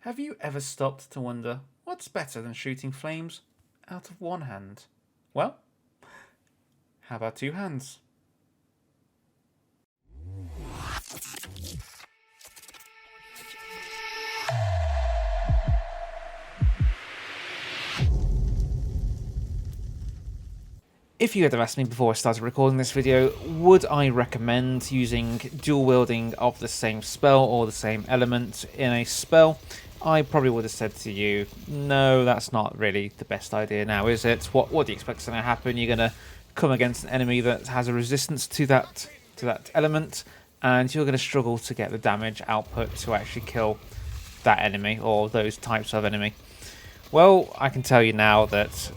Have you ever stopped to wonder what's better than shooting flames out of one hand? Well, how about two hands? If you had asked me before I started recording this video, would I recommend using dual wielding of the same spell or the same element in a spell? I probably would have said to you, no, that's not really the best idea now, is it? What do you expect is going to happen? You're going to come against an enemy that has a resistance to that element, and you're going to struggle to get the damage output to actually kill that enemy or those types of enemy. Well, I can tell you now that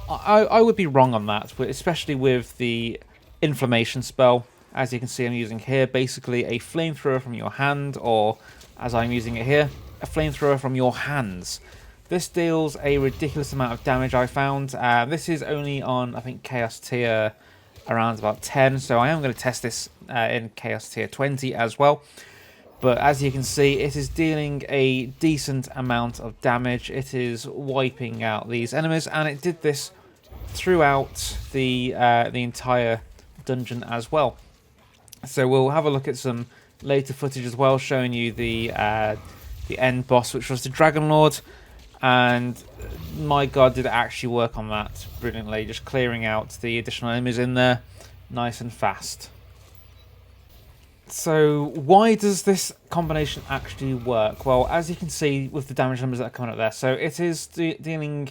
I would be wrong on that, especially with the inflammation spell. As you can see, I'm using here basically a flamethrower from your hand, or as I'm using it here, a flamethrower from your hands. This deals a ridiculous amount of damage, I found. This is only on, I think, Chaos Tier around about 10, so I am going to test this in Chaos Tier 20 as well. But as you can see, it is dealing a decent amount of damage. It is wiping out these enemies, and it did this throughout the entire dungeon as well. So we'll have a look at some later footage as well, showing you the end boss, which was the Dragon Lord. And my god, did it actually work on that brilliantly, just clearing out the additional enemies in there nice and fast. So why does this combination actually work? Well, as you can see with the damage numbers that are coming up there, so it is dealing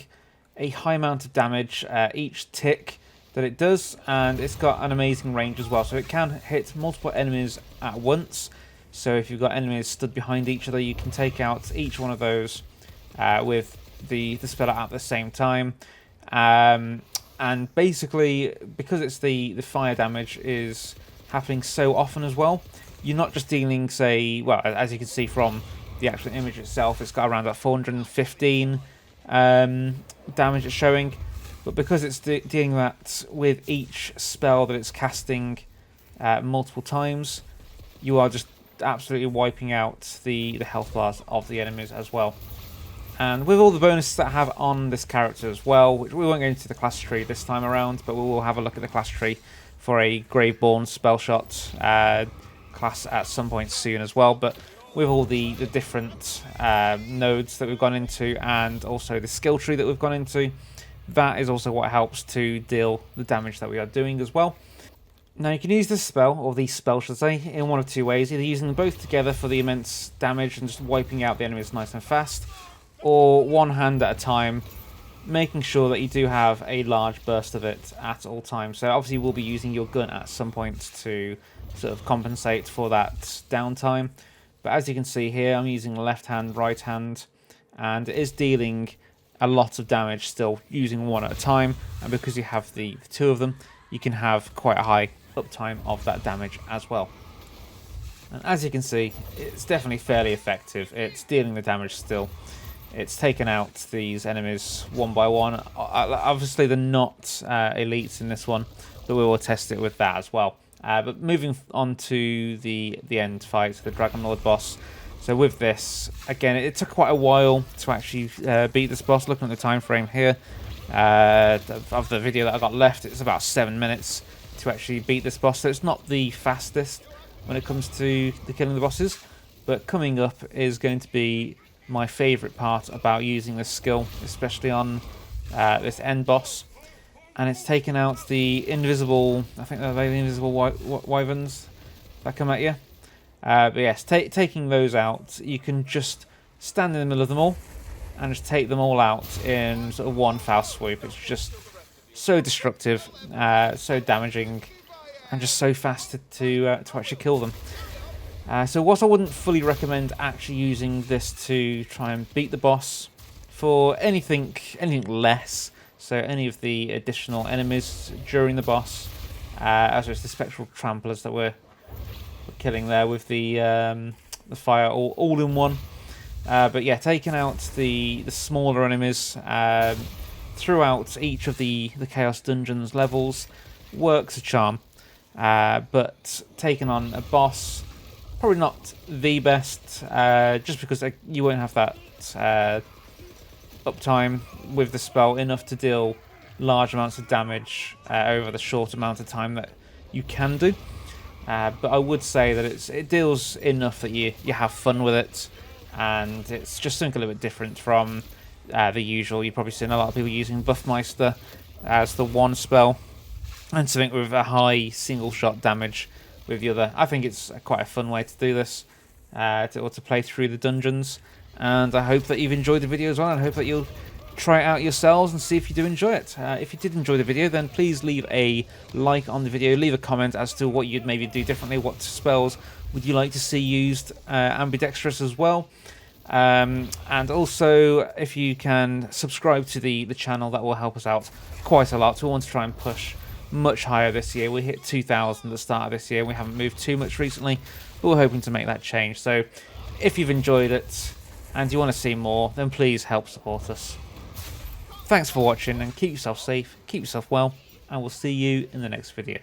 a high amount of damage each tick that it does, and it's got an amazing range as well. So it can hit multiple enemies at once. So if you've got enemies stood behind each other, you can take out each one of those with the spell at the same time. And basically, because it's the fire damage is happening so often as well, you're not just dealing, say, well, as you can see from the actual image itself, it's got around about 415 damage it's showing, but because it's dealing that with each spell that it's casting multiple times, you are just absolutely wiping out the health bars of the enemies as well. And with all the bonuses that I have on this character as well, which we won't go into the class tree this time around, but we will have a look at the class tree for a Graveborn spell shot class at some point soon as well. But with all the different nodes that we've gone into, and also the skill tree that we've gone into, that is also what helps to deal the damage that we are doing as well. Now you can use this spell, or these spells should I say, in one of two ways, either using them both together for the immense damage and just wiping out the enemies nice and fast, or one hand at a time, making sure that you do have a large burst of it at all times. So obviously you will be using your gun at some point to sort of compensate for that downtime. But as you can see here, I'm using left hand, right hand, and it is dealing a lot of damage still using one at a time. And because you have the two of them, you can have quite a high uptime of that damage as well. And as you can see, it's definitely fairly effective. It's dealing the damage still. It's taken out these enemies one by one. Obviously, they're not elites in this one, but we will test it with that as well. But moving on to the end fight, the Dragon Lord boss. So with this, again, it took quite a while to actually beat this boss. Looking at the time frame here of the video that I got left, it's about 7 minutes to actually beat this boss. So it's not the fastest when it comes to the killing the bosses. But coming up is going to be my favourite part about using this skill, especially on this end boss. And it's taken out the invisible, I think they're the invisible wyverns that come at you. But yes, taking those out, you can just stand in the middle of them all and just take them all out in sort of one foul swoop. It's just so destructive, so damaging, and just so fast to actually kill them. So whilst I wouldn't fully recommend actually using this to try and beat the boss, for anything less, so any of the additional enemies during the boss, as well as the spectral tramplers that we're killing there with the fire all in one. But yeah, taking out the smaller enemies throughout each of the Chaos Dungeons levels works a charm. But taking on a boss Probably not the best, just because you won't have that uptime with the spell enough to deal large amounts of damage over the short amount of time that you can do. But I would say that it deals enough that you have fun with it, and it's just something a little bit different from the usual. You've probably seen a lot of people using Buffmeister as the one spell, and something with a high single shot damage with the other. I think it's quite a fun way to do this, to play through the dungeons, and I hope that you've enjoyed the video as well, and I hope that you'll try it out yourselves and see if you do enjoy it. If you did enjoy the video, then please leave a like on the video, leave a comment as to what you'd maybe do differently, what spells would you like to see used, ambidextrous as well. And also, if you can subscribe to the channel, that will help us out quite a lot. We want to try and push much higher this year. We hit 2,000 at the start of this year. We haven't moved too much recently, but we're hoping to make that change. So if you've enjoyed it and you want to see more, then please help support us. Thanks for watching, and keep yourself safe, keep yourself well, and we'll see you in the next video.